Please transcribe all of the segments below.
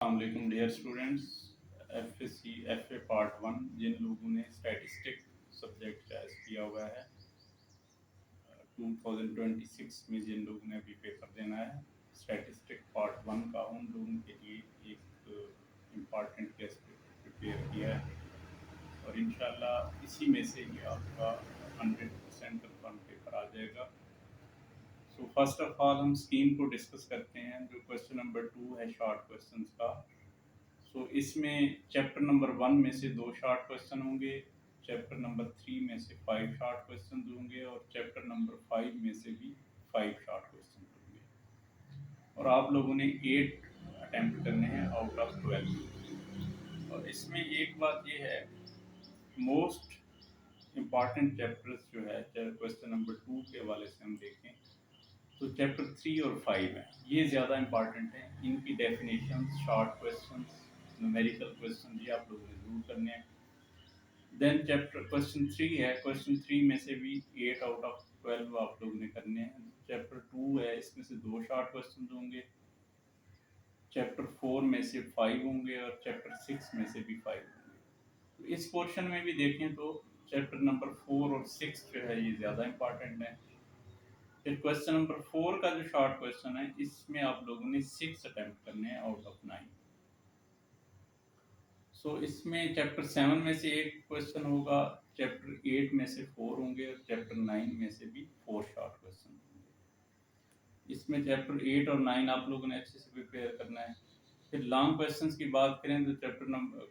अस्सलाम dear students. FSC FA part 1 जिन लोगों ने स्टैटिस्टिक सब्जेक्ट चॉइस किया हुआ है 2026 में जिन लोगों ने अभी पेपर देना है स्टैटिस्टिक पार्ट 1 का, उन लोगों के लिए एक इम्पॉर्टेंट टेस्ट प्रिपेयर किया है और इंशाल्लाह इसी में से ही आपका 100% कंफर्म पेपर आ जाएगा। सो फर्स्ट ऑफ ऑल हम स्कीम को डिस्कस करते हैं। जो क्वेश्चन नंबर 2 है शॉर्ट क्वेश्चंस का, सो इसमें चैप्टर नंबर 1 में से 2 शॉर्ट क्वेश्चन होंगे, चैप्टर नंबर 3 में से 5 शॉर्ट क्वेश्चन होंगे और चैप्टर नंबर 5 में से भी 5 शॉर्ट क्वेश्चन होंगे और आप लोगों ने 8 अटेम्प्ट करने हैं आउट ऑफ 12। और इसमें एक बात ये है, मोस्ट इम्पॉर्टेंट चैप्टर्स जो है क्वेश्चन नंबर 2 के हवाले से हम देखें तो चैप्टर 3 और 5 है, ये ज़्यादा इम्पॉर्टेंट है। इनकी definition, short question, numerical question ये आप लोगों ने जरूर करने हैं। देन चैप्टर क्वेश्चन 3 है, क्वेश्चन 3 में से भी 8 आउट ऑफ 12 आप लोगों ने करने हैं। चैप्टर 2 है, इसमें से 2 शॉर्ट क्वेश्चन होंगे, चैप्टर 4 में से 5 होंगे और चैप्टर 6 में से भी 5 होंगे। तो इस पोर्शन में भी देखें तो चैप्टर नंबर 4 और 6 जो है ये ज़्यादा इम्पॉर्टेंट है। फिर क्वेश्चन नंबर 4 का जो शॉर्ट क्वेश्चन है इसमें आप लोगों ने 6 अटेम्प्ट करने हैं आउट ऑफ 9। सो इसमें चैप्टर 7 में से एक क्वेश्चन होगा, चैप्टर 8 में से 4 होंगे और चैप्टर 9 में से भी 4 शॉर्ट क्वेश्चन होंगे। इसमें चैप्टर 8 और 9 आप लोगों ने अच्छे से प्रिपेयर करना है। फिर लॉन्ग क्वेश्चंस की बात करें तो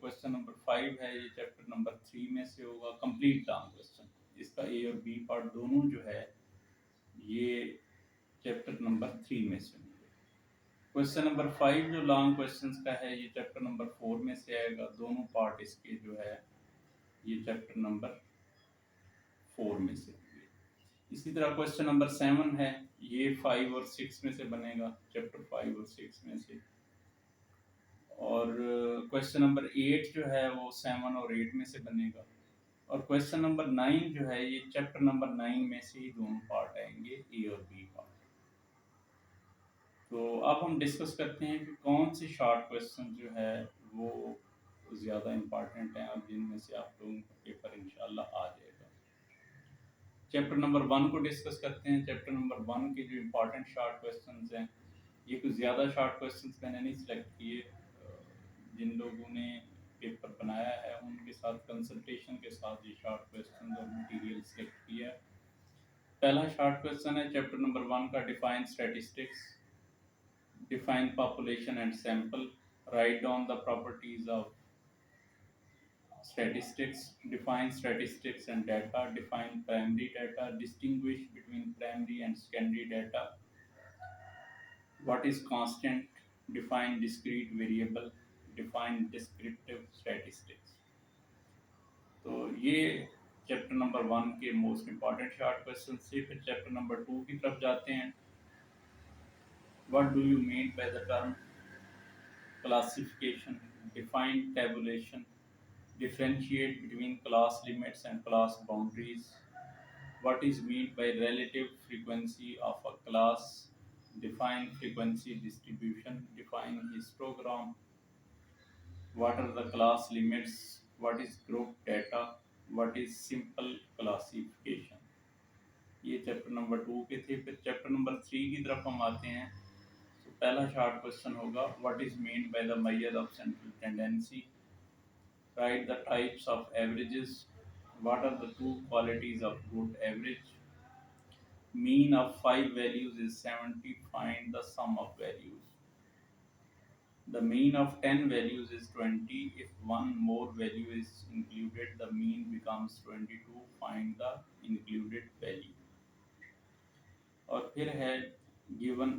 क्वेश्चन नंबर 5 है, ये चैप्टर नंबर 3 में से होगा कंप्लीट लॉन्ग क्वेश्चन। इसका ए और बी पार्ट दोनों जो है ये चैप्टर नंबर 3 में से होंगे। क्वेश्चन नंबर 5 जो लॉन्ग क्वेश्चंस का है ये चैप्टर नंबर 4 में से आएगा। दोनों पार्ट इसके जो है ये चैप्टर नंबर 4 में से होंगे। इसी तरह क्वेश्चन नंबर 7 है, ये 5 और 6 में से बनेगा, चैप्टर 5 और 6 में से। और क्वेश्चन नंबर 8 जो है वो 7 और 8 में से बनेगा। और क्वेश्चन नंबर 9 जो है ये चैप्टर नंबर 9 में से ही दोनों पार्ट आएंगे, ए और बी पार्ट। तो अब हम डिस्कस करते हैं कि कौन से शॉर्ट क्वेश्चन जो है वो ज़्यादा इम्पॉर्टेंट हैं और जिनमें से आप लोगों का पेपर इंशाल्लाह आ जाएगा। चैप्टर नंबर 1 को डिस्कस करते हैं। चैप्टर नंबर 1 के जो इम्पोर्टेंट शॉर्ट क्वेश्चंस हैं, ये कुछ ज़्यादा शॉर्ट क्वेश्चंस मैंने नहीं सिलेक्ट किए। जिन लोगों ने पेपर बनाया है उनके साथ कंसल्टेशन के साथ ये शॉर्ट क्वेश्चन और मटेरियल सिलेक्ट किया है। पहला शॉर्ट क्वेश्चन है चैप्टर नंबर 1 का, define statistics. Define population and sample. Write down the properties of statistics. Define statistics and data. Define primary data. Distinguish between primary and secondary data. What is constant? Define discrete variable. Define descriptive statistics. तो ये chapter number 1 के most important short question से। फिर chapter number 2 की तरफ जाते हैं। What do you mean by the term classification? Define tabulation. Differentiate between class limits and class boundaries. What is meant by relative frequency of a class? Define frequency distribution. Define histogram. What are the class limits? What is group data? What is simple classification? ये chapter number 2 के थे। फिर chapter number 3 की तरफ हम आते हैं। तो पहला शॉर्ट क्वेश्चन होगा, what is mean by the measure of central tendency. Write the types of averages. What are the two qualities of good average? Mean of 5 values is 70. Find the sum of values. The mean of 10 values is 20. If one more value is included, the mean becomes 22. Find the included value. और फिर है given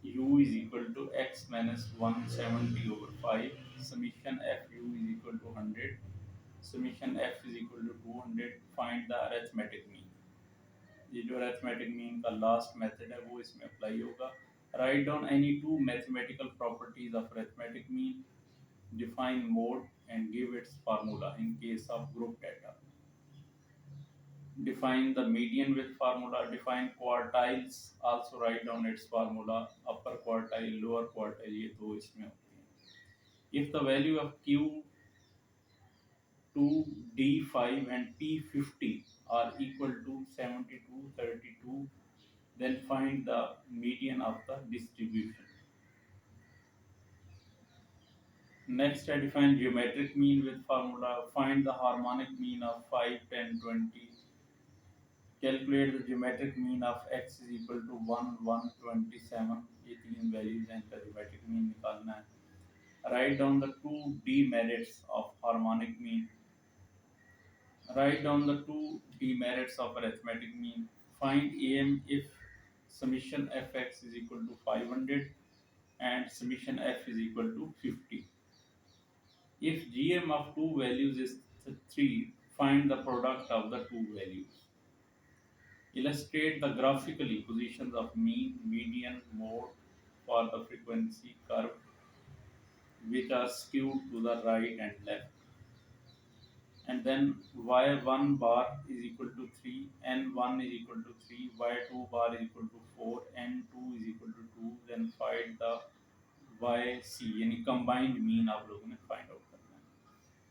u is equal to x minus 170 over 5. Summation f u is equal to 100. Summation f is equal to 200. Find the arithmetic mean. ये जो arithmetic mean का last method है वो इसमें apply होगा। Write down any two mathematical properties of arithmetic mean. Define mode and give its formula in case of group data. Define the median with formula. Define quartiles. Also write down its formula. Upper quartile, lower quartile, ये दो इसमें होते हैं। If the value of Q2, D5 and P50 are equal to 72, 32, then find the median of the distribution. Next, I define geometric mean with formula. Find the harmonic mean of 5, 10, 20. Calculate the geometric mean of x is equal to 1, 1, 27. ये तीन values हैं, इनका geometric mean निकालना है. Write down the two demerits of harmonic mean. Write down the two demerits of arithmetic mean. Find AM if summation fx is equal to 500 and summation f is equal to 50. If GM of two values is 3, find the product of the two values. Illustrate the graphically positions of mean, median, mode for the frequency curve which are skewed to the right and left. And then y1 bar is equal to 3, n1 is equal to 3, y2 bar is equal to 4, n2 is equal to 2. Then find the yc यानी combined mean आप लोगों ने find out करना है.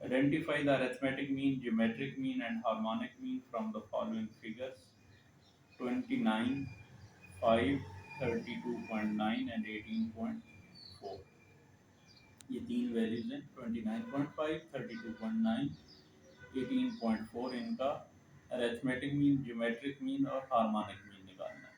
Identify the arithmetic mean, geometric mean and harmonic mean from the following figures: 29, 5, 32.9 and 18.4. ये तीन values हैं 29.5, 32.9, 18.4. इनका अरिथमेटिक मीन, ज्योमेट्रिक मीन और हार्मोनिक मीन निकालना है.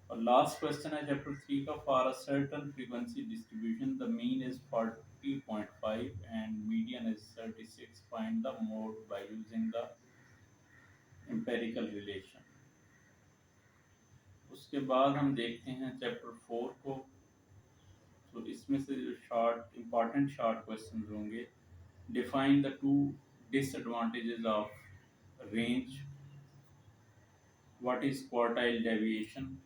और लास्ट क्वेश्चन है चैप्टर 3 का. For a certain frequency distribution the mean is 40.5 and median is 36. Find the mode by using the empirical relation. उसके बाद हम देखते हैं चैप्टर 4 को. तो इसमें से जो शॉर्ट इंपॉर्टेंट शॉर्ट क्वेश्चन होंगे. Define the two disadvantages of range. What is quartile deviation.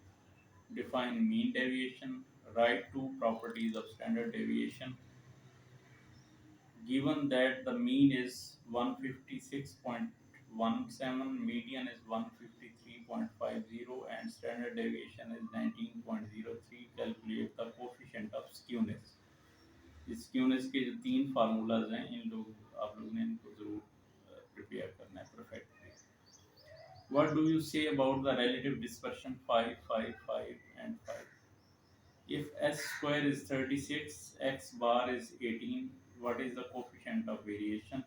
Define mean deviation. Write two properties of standard deviation. Given that the mean is 156.17, median is 153.50 and standard deviation is 19.03, calculate the coefficient of skewness. इस skewness के जो तीन formulas हैं इन लोग आप लोगों ने इनको जरूर प्रिपेयर करना है perfectly. What do you say about the relative dispersion 5, 5, 5 and 5? If s square is 36, x bar is 18, what is the coefficient of variation?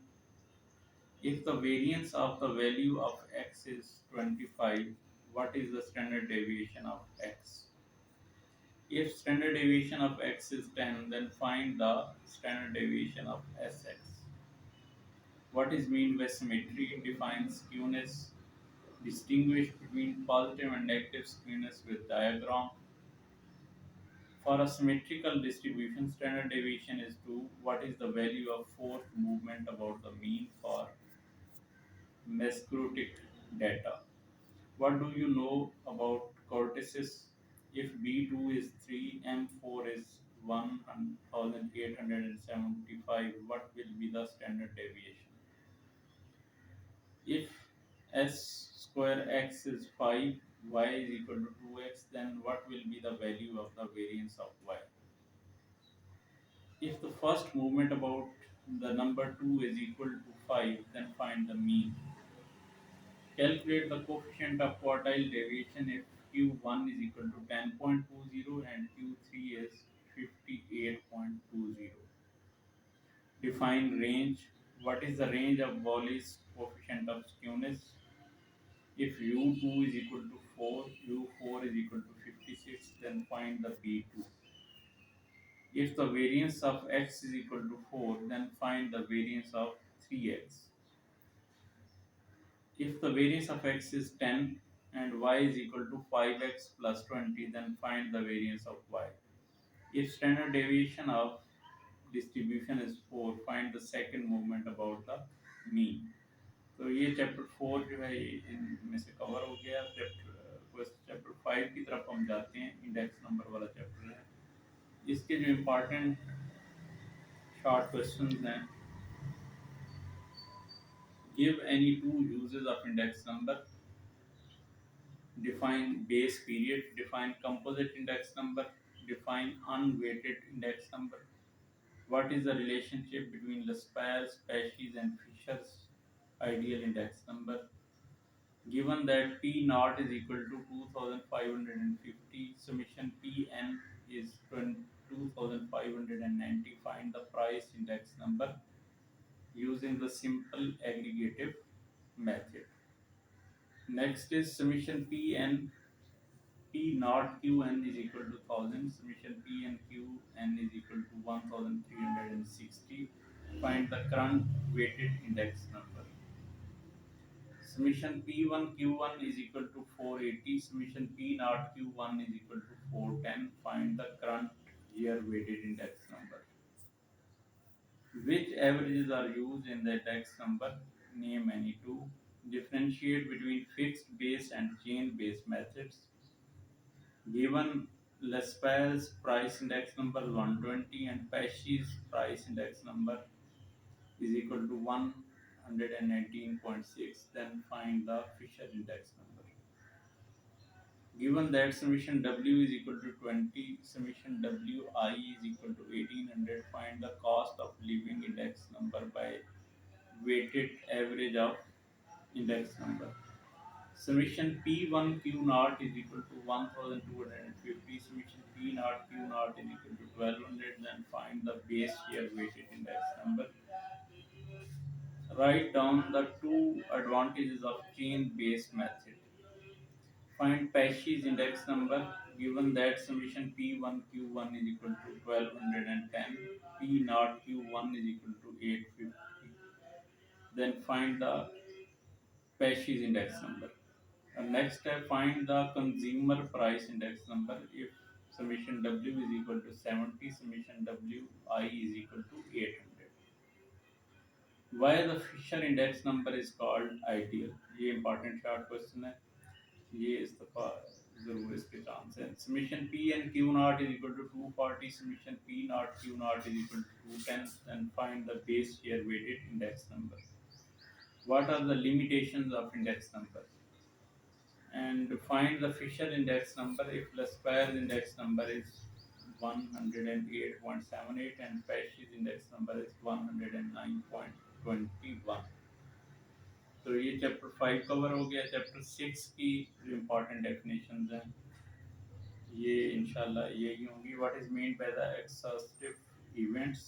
If the variance of the value of x is 25, what is the standard deviation of x? If standard deviation of x is 10, then find the standard deviation of sx. What is mean by symmetry? Define skewness. Distinguish between positive and negative skewness with diagram. For a symmetrical distribution, standard deviation is 2. What is the value of fourth movement about the mean for mesocratic data? What do you know about cortices? If B2 is 3, M4 is 1875, what will be the standard deviation? If s square x is 5, y is equal to 2x, then what will be the value of the variance of y? If the first movement about the number 2 is equal to 5, then find the mean. Calculate the coefficient of quartile deviation if Q1 is equal to 10.20 and Q3 is 58.20. Define range. What is the range of Wallis coefficient of skewness? If U2 is equal to 4, U4 is equal to 56, then find the B2. If the variance of x is equal to 4, then find the variance of 3x. If the variance of x is 10 and y is equal to 5x plus 20, then find the variance of y. If standard deviation of distribution is 4, find the second movement about the mean. तो ये chapter 4 जो है इनमें से cover हो गया. Chapter 5 की तरफ हम जाते हैं. इंडेक्स नंबर वाला चैप्टर है. इसके जो इम्पोर्टेंट शॉर्ट क्वेश्चंस हैं. Give any two uses of index number. Define base period. Define composite index number. Define unweighted index number. What is the relationship between Laspeyres, Pesky's, and Fisher's ideal index number? Given that P naught is equal to 2550, summation Pn is 2590, find the price index number using the simple aggregative method. Next is summation Pn, P naught Qn is equal to 1000, summation Pn Qn is equal to 1360, find the current weighted index number. Summation P1 Q1 is equal to 480. Summation P naught Q1 is equal to 410. Find the current year weighted index number. Which averages are used in the index number? Name any two. Differentiate between fixed base and chain based methods. Given Laspeyres price index number 120 and Pesky's price index number is equal to 119.6, then find the Fisher index number. Given that summation W is equal to 20, summation Wi is equal to 1800, find the cost of living index number by weighted average of index number. Summation P1 Q naught is equal to 1250, summation P naught Q naught is equal to 1200, then find the base year weighted index number. Write down the two advantages of chain based method. Find Pesky's index number. Given that summation P1 Q1 is equal to 1210, P naught Q1 is equal to 850. Then find the Pesky's index number. Next step, find the consumer price index number. If summation W is equal to 70, summation Wi is equal to 800. Why the Fisher index number is called ideal? ये important short question है. ये इस्तीफा जरूर इसके chance है. Summation P and Q naught is equal to 240. Summation P naught Q naught is equal to 210. Then find the base year weighted index number. What are the limitations of index number? And find the Fisher index number if Laspeyres index number is 108.78 and Pesky's index number is 109.21. तो ये chapter 5 cover हो गया. Chapter 6 की जो important definitions हैं ये इंशाल्लाह यही होंगी. What is mean by the exhaustive events,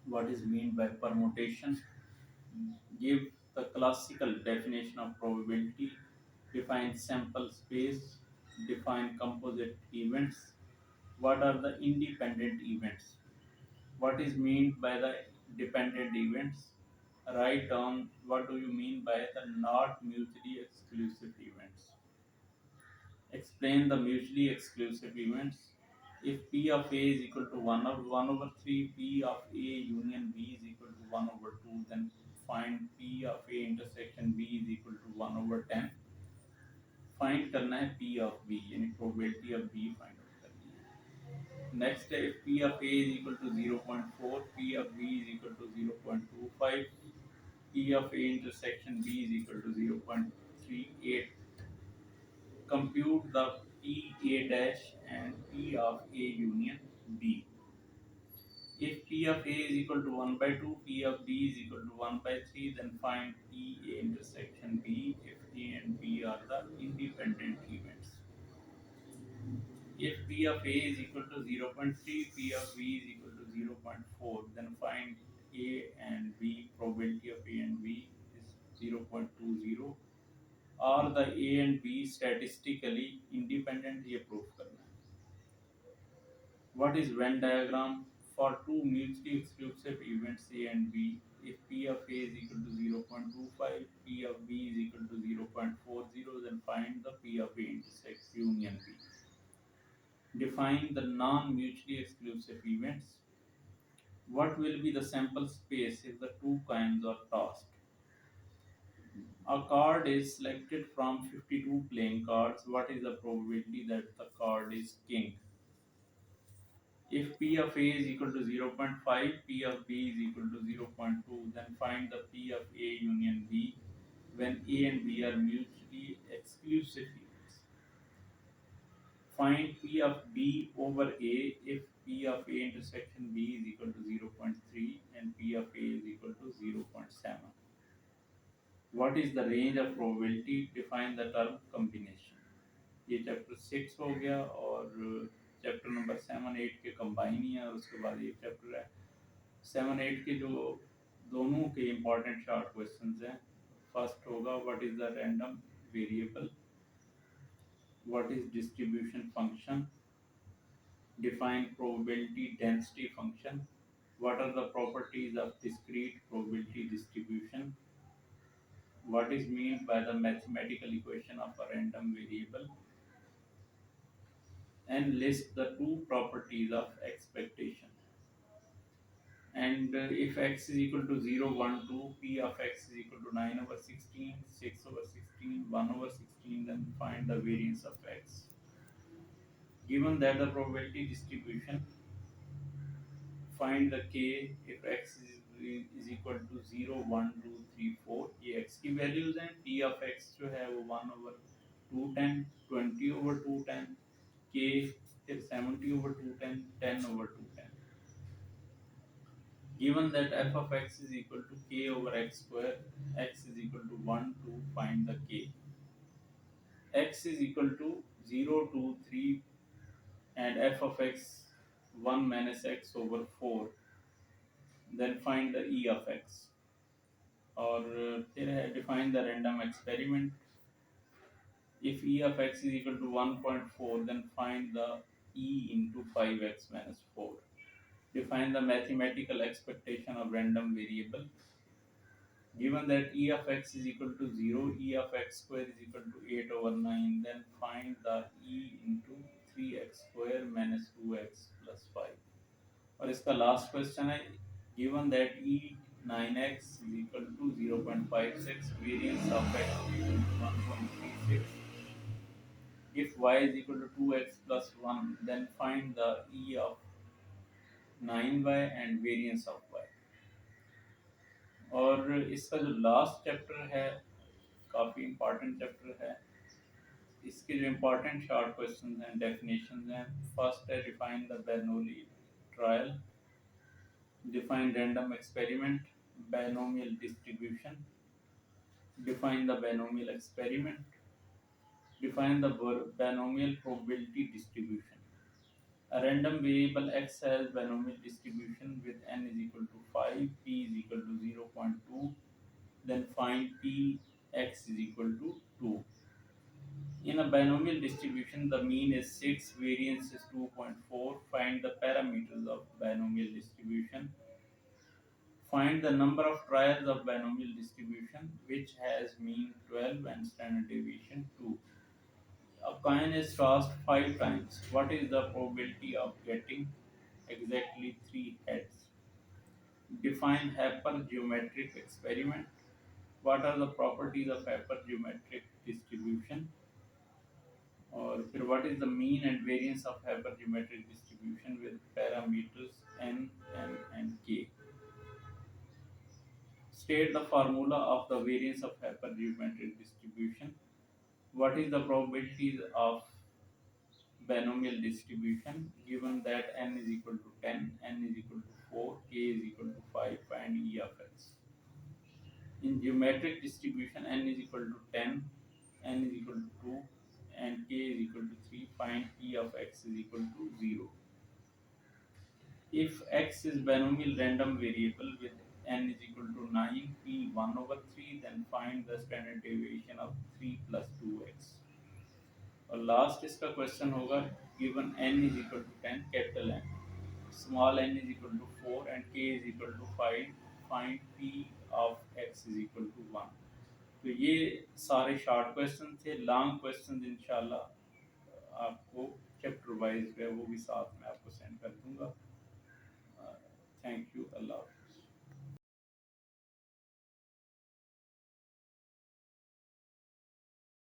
what is mean by permutation, give the classical definition of probability, define sample space, define composite events, what are the independent events, what is meant by the dependent events, write down what do you mean by the not mutually exclusive events, explain the mutually exclusive events. If P of A is equal to 1 over 3, P of A union B is equal to 1 over 2, then find P of A intersection B is equal to 1 over 10. Find करना है P of B, यानी probability of B find out करनी है. Next है if P of A is equal to 0.4, P of B is equal to 0.25, P of A intersection B is equal to 0.38. Compute the P A dash and P of A union B. If P of A is equal to 1 by 2, P of B is equal to 1 by 3, then find P A intersection B if A and B are the independent events. If P of A is equal to 0.3, P of B is equal to 0.4, then find A and B, probability of A and B is 0.20. Are the A and B statistically independent? ये proof करना है. What is Venn diagram? For two mutually exclusive events A and B, if P of A is equal to 0.25, P of B is equal to 0.40, then find the P of A intersects union B. Define the non-mutually exclusive events. What will be the sample space if the two coins are tossed? A card is selected from 52 playing cards. What is the probability that the card is king? If P of A is equal to 0.5, P of B is equal to 0.2, then find the P of A union B when A and B are mutually exclusive events. Find P of B over A if P of A intersection B is equal to what is the range of probability, define the term combination। ये chapter 6 हो गया और chapter number 7 8 के combine ही है और उसके बाद ये चैप्टर है 7 8 के जो दोनों के इम्पोर्टेंट शॉर्ट क्वेश्चंस हैं। फर्स्ट होगा what is the random variable, what is distribution function, define probability density function, what are the properties of discrete probability distribution, what is meant by the mathematical equation of a random variable, and list the two properties of expectation। And if x is equal to 0 1 2, p of x is equal to 9 over 16, 6 over 16, 1 over 16, then find the variance of x। Given that the probability distribution, find the k if x is equal to 0 1 2 3 4। ये x की values हैं। p of x जो है वो 1 over 210, 20 over 210, k फिर 70 over 210, 10 over 210। Given that f of x is equal to k over x square, x is equal to 1 2, find the k। x is equal to 0 2 3 and f of x 1 minus x over 4, then find the e of x। और फिर है define the random experiment. If e of x is equal to 1.4, then find the e into 5x minus 4। Define the mathematical expectation of random variable। Given that e of x is equal to 0, e of x square is equal to 8 over 9, then find the e into 3x square minus 2x plus 5। और इसका last question है given that e 9x is equal to 0.56, variance of x is equal to 1.36, if y is equal to 2x plus 1, then find the e of 9y and variance of y। और इसका जो last chapter है काफ़ी important chapter है। इसके जो important short question हैं definition हैं। फर्स्ट है define the Bernoulli trial, define random experiment, binomial distribution, define the binomial experiment, define the binomial probability distribution। A random variable x has binomial distribution with n is equal to 5, p is equal to 0.2, then find p x is equal to 2। In a binomial distribution, the mean is 6, variance is 2.4, find the parameters of binomial distribution। Find the number of trials of binomial distribution which has mean 12 and standard deviation 2। A coin is tossed 5 times. What is the probability of getting exactly 3 heads? Define hypergeometric experiment। What are the properties of hypergeometric distribution? और फिर what is the mean and variance of hypergeometric distribution with parameters n, m and k? State the formula of the variance of hypergeometric distribution। What is the probability of binomial distribution given that n is equal to 10, n is equal to 4, k is equal to 5, find e of x। In geometric distribution, n is equal to 10, n is equal to 2 and k is equal to 3, find e of x is equal to 0। If x is binomial random variable with n is equal to 9, p 1 over 3, then find the standard deviation of 3 plus 2x। और last इसका question होगा given n is equal to 10, capital N, small n is equal to 4 and k is equal to 5, find p of x is equal to 1। तो ये सारे short question थे। Long question इंशाल्लाह आपको chapter wise जो है वो भी साथ में आपको सेंड कर दूंगा। Thank you. अल्लाह।